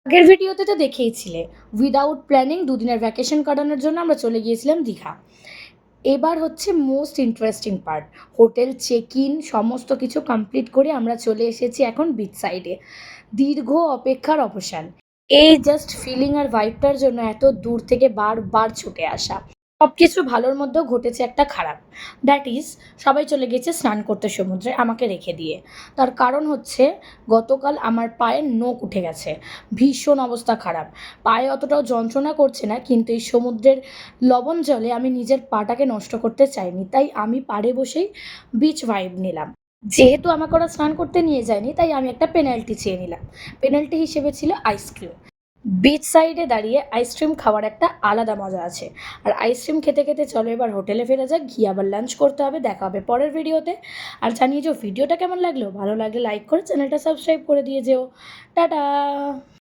আগের ভিডিওতে তো দেখেইছিলে উইদাউট প্ল্যানিং দুদিনের ভ্যাকেশন কাটানোর জন্য আমরা চলে গিয়েছিলাম দীঘা। এবার হচ্ছে most interesting part. Hotel check in সমস্ত কিছু কমপ্লিট করে আমরা চলে এসেছি এখন বিচ সাইডে। দীর্ঘ অপেক্ষার অবসান। এই জাস্ট ফিলিং আর ভাইবটার জন্য এত দূর থেকে বারবার ছুটে আসা। সব কিছু ভালোর মধ্যেও ঘটেছে একটা খারাপ। দ্যাট ইজ, সবাই চলে গেছে স্নান করতে সমুদ্রে আমাকে রেখে দিয়ে। তার কারণ হচ্ছে, গতকাল আমার পায়ে নোক উঠে গেছে। ভীষণ অবস্থা খারাপ। পায়ে অতটাও যন্ত্রণা করছে না, কিন্তু এই সমুদ্রের লবণ জলে আমি নিজের পাটাকে নষ্ট করতে চাইনি, তাই আমি পাড়ে বসেই বিচ ভাইব নিলাম। যেহেতু আমাকে ওরা স্নান করতে নিয়ে যায়নি, তাই আমি একটা পেনাল্টি চেয়ে নিলাম। পেনাল্টি হিসেবে ছিল আইসক্রিম। বিচ সাইডে দাঁড়িয়ে আইসক্রিম খাওয়ার একটা আলাদা মজা আছে। আর আইসক্রিম খেতে খেতে চলো এবার হোটেলে ফেরা যাক, গিয়ে আবার লাঞ্চ করতে হবে। দেখা হবে পরের ভিডিওতে। আর জানিয়ে যে ভিডিওটা কেমন লাগলো, ভালো লাগলে লাইক করে চ্যানেলটা সাবস্ক্রাইব করে দিয়ে যেও। টাটা।